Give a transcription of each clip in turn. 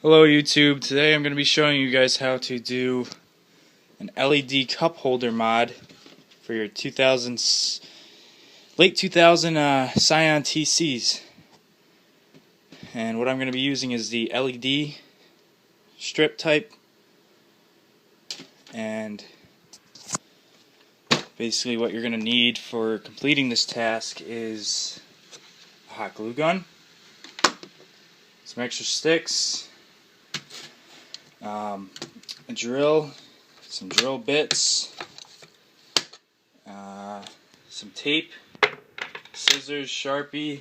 Hello YouTube, today I'm going to be showing you guys how to do an LED cup holder mod for your late 2000 Scion TCs. And what I'm going to be using is the LED strip type, and basically what you're going to need for completing this task is a hot glue gun, some extra sticks, a drill, some drill bits, some tape, scissors, Sharpie,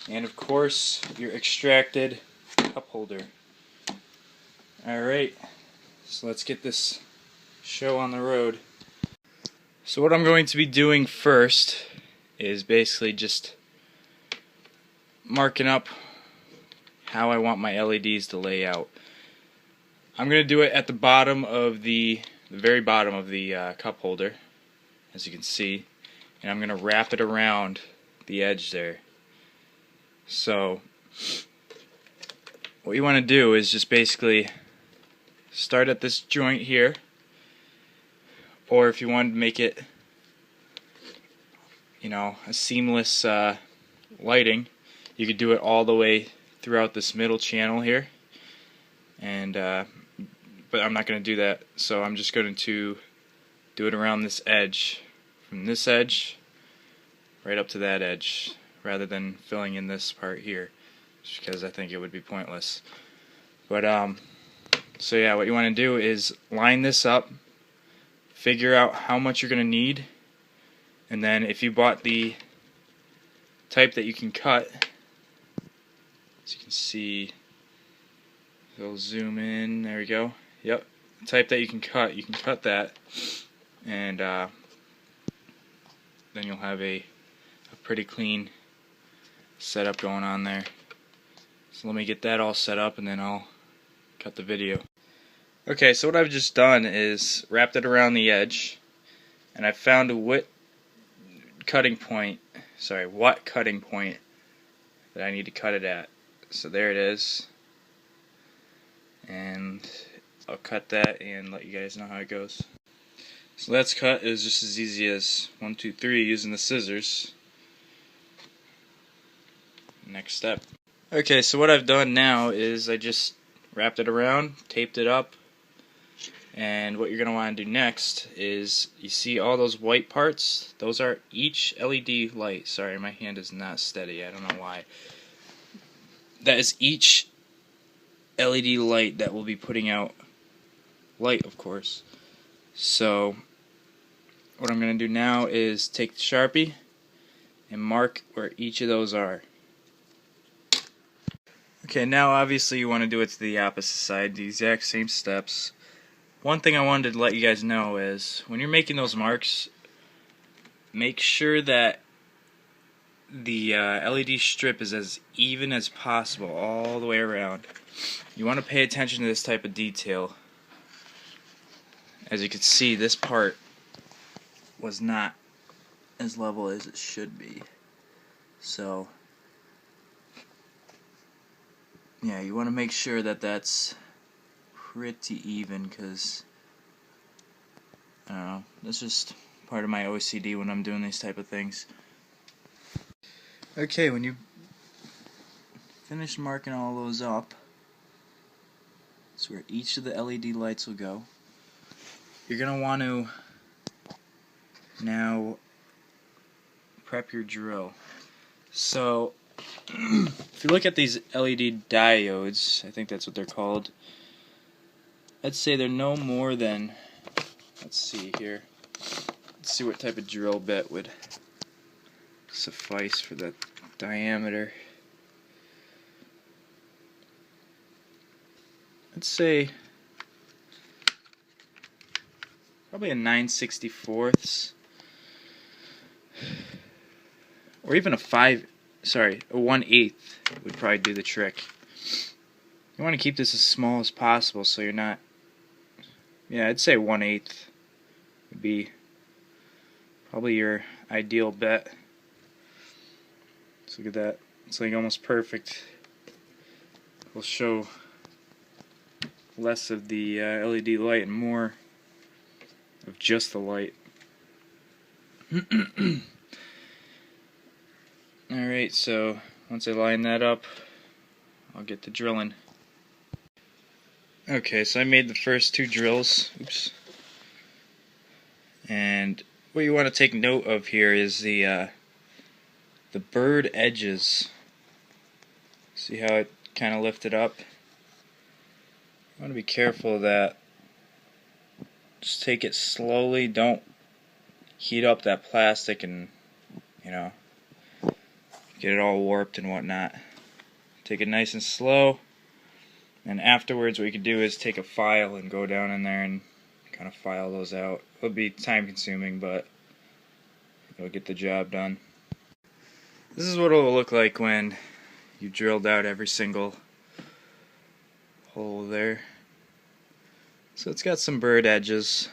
and of course your extracted cup holder. Alright, so let's get this show on the road. So what I'm going to be doing first is basically just marking up how I want my LEDs to lay out. I'm going to do it at the bottom of the very bottom of the cup holder, as you can see, and I'm going to wrap it around the edge there. So what you want to do is just basically start at this joint here, or if you want to make it, you know, a seamless lighting, you could do it all the way throughout this middle channel here, and but I'm not going to do that, so I'm just going to do it around this edge, from this edge right up to that edge, rather than filling in this part here, just because I think it would be pointless. But so yeah, what you want to do is line this up, figure out how much you're going to need, and then if you bought the type that you can cut, as you can see, we'll zoom in, there we go. Yep, the type that you can cut that, and then you'll have a pretty clean setup going on there. So let me get that all set up and then I'll cut the video. Okay, so what I've just done is wrapped it around the edge, and I found a watt cutting point that I need to cut it at. So there it is, and I'll cut that and let you guys know how it goes. So that's cut. Is just as easy as 1, 2, 3 using the scissors. Next step. Okay, so what I've done now is I just wrapped it around, taped it up, and what you're going to want to do next is, you see all those white parts? Those are each LED light. Sorry, my hand is not steady, I don't know why. That is each LED light that will be putting out light, of course. So what I'm going to do now is take the Sharpie and mark where each of those are. Okay, now obviously you want to do it to the opposite side, the exact same steps. One thing I wanted to let you guys know is, when you're making those marks, make sure that the LED strip is as even as possible all the way around. You want to pay attention to this type of detail. As you can see, this part was not as level as it should be. So yeah, you want to make sure that that's pretty even, because I don't know, that's just part of my OCD when I'm doing these type of things. Okay, when you finish marking all those up, that's where each of the LED lights will go. You're going to want to now prep your drill. So if you look at these LED diodes, I think that's what they're called, I'd say they're no more than, let's see here, let's see what type of drill bit would suffice for the diameter. Let's say probably a 9/64, or even a 1/8 would probably do the trick. You want to keep this as small as possible, so you're not, yeah, I'd say 1/8 would be probably your ideal bet. So look at that, it's like almost perfect. We'll show less of the LED light and more of just the light. Alright, so once I line that up, I'll get to drilling. Okay, so I made the first 2 drills. Oops. And what you want to take note of here is the bird edges. See how it kind of lifted up? You want to be careful of that. Just take it slowly. Don't heat up that plastic and, you know, get it all warped and whatnot. Take it nice and slow. And afterwards what you can do is take a file and go down in there and kind of file those out. It'll be time consuming, but it'll get the job done. This is what it'll look like when you drilled out every single hole there. So it's got some bird edges.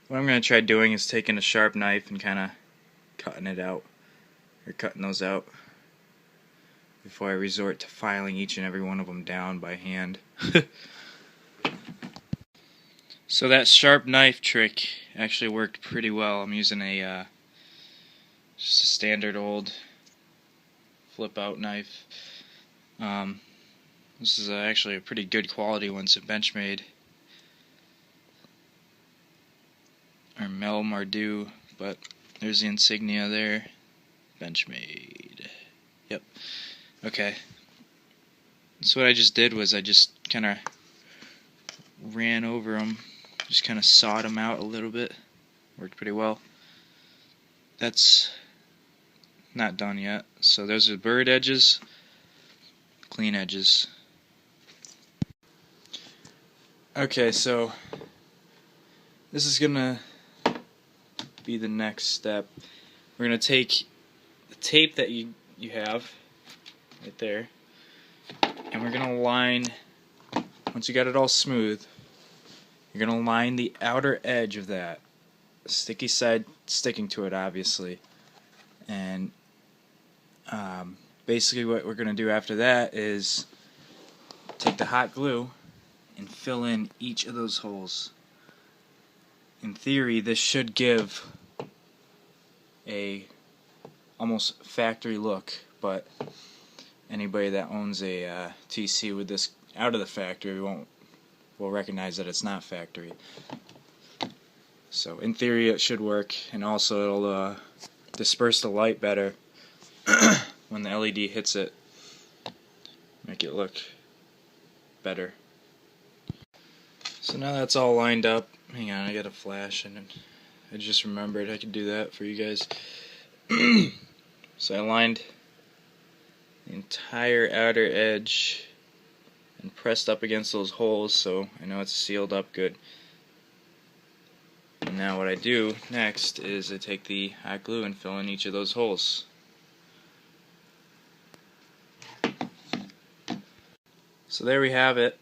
What I'm going to try doing is taking a sharp knife and kind of cutting it out, or cutting those out, before I resort to filing each and every one of them down by hand. So that sharp knife trick actually worked pretty well. I'm using a just a standard old flip out knife. This is actually a pretty good quality one. It's a Benchmade or Mel Mardu, but there's the insignia there. Benchmade. Yep. Okay. So what I just did was I just kind of ran over them, just kind of sawed them out a little bit. Worked pretty well. That's not done yet. So those are bird edges, clean edges. Okay, so this is gonna be the next step. We're gonna take the tape that you have right there, and we're gonna line, once you got it all smooth, you're gonna line the outer edge of that, sticky side sticking to it obviously, and basically what we're gonna do after that is take the hot glue and fill in each of those holes. In theory, this should give a almost factory look, but anybody that owns a TC with this out of the factory will recognize that it's not factory. So in theory it should work, and also it'll disperse the light better when the LED hits it, make it look better. So now that's all lined up. Hang on, I got a flash and I just remembered I could do that for you guys. So I lined the entire outer edge and pressed up against those holes so I know it's sealed up good. And now what I do next is I take the hot glue and fill in each of those holes. So there we have it.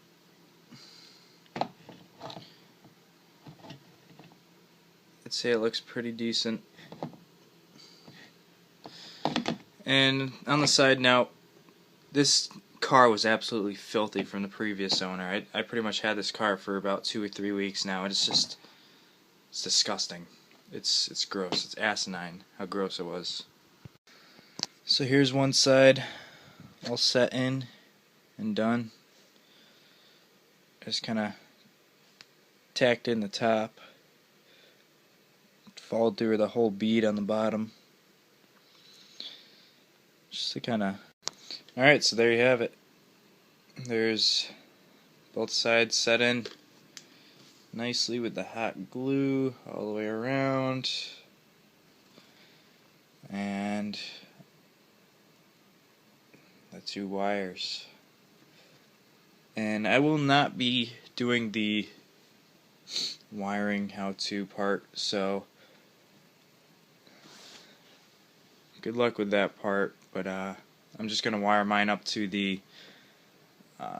I'd say it looks pretty decent. And on the side note, this car was absolutely filthy from the previous owner. I pretty much had this car for about 2 or 3 weeks now. It's disgusting. It's gross. It's asinine how gross it was. So here's one side all set in and done. Just kind of tacked in the top. Followed through with a whole bead on the bottom. Just to kind of... Alright, so there you have it. There's both sides set in nicely with the hot glue all the way around. And the 2 wires. And I will not be doing the wiring how-to part, so good luck with that part, but I'm just going to wire mine up to the,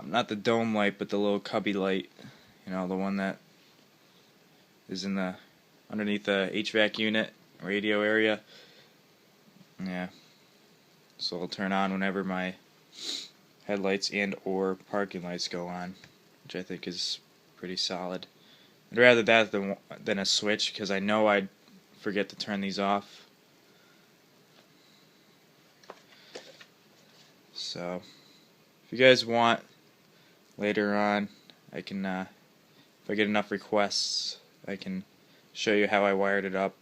not the dome light, but the little cubby light, you know, the one that is in the, underneath the HVAC unit, radio area. Yeah, so it'll turn on whenever my headlights and or parking lights go on, which I think is pretty solid. I'd rather that than a switch, because I know I'd forget to turn these off. So if you guys want, later on, I can, if I get enough requests, I can show you how I wired it up.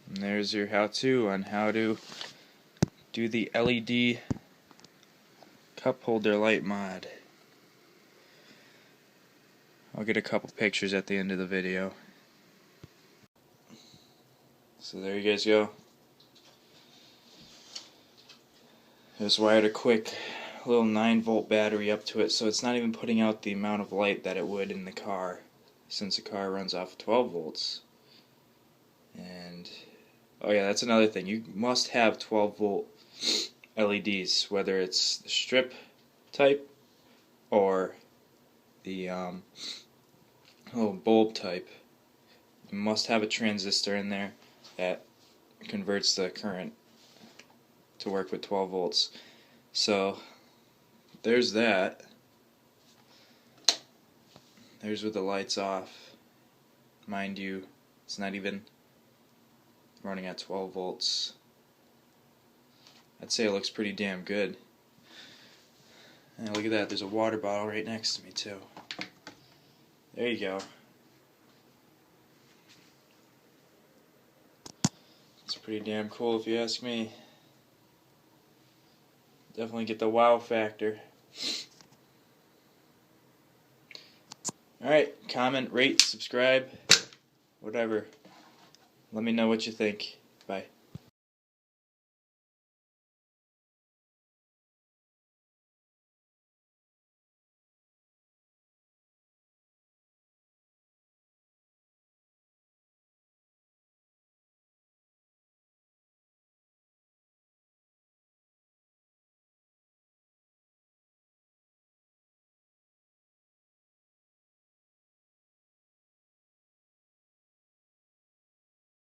And there's your how-to on how to do the LED cup holder light mod. I'll get a couple pictures at the end of the video. So there you guys go. Just wired a quick little 9-volt battery up to it, so it's not even putting out the amount of light that it would in the car, since the car runs off 12 volts. And oh yeah, that's another thing. You must have 12-volt LEDs, whether it's the strip type or the little bulb type. You must have a transistor in there that converts the current to work with 12 volts. So there's that. There's with the lights off. Mind you, it's not even running at 12 volts. I'd say it looks pretty damn good. And look at that, there's a water bottle right next to me too. There you go. It's pretty damn cool if you ask me. Definitely get the wow factor. Alright, comment, rate, subscribe, whatever. Let me know what you think. Bye.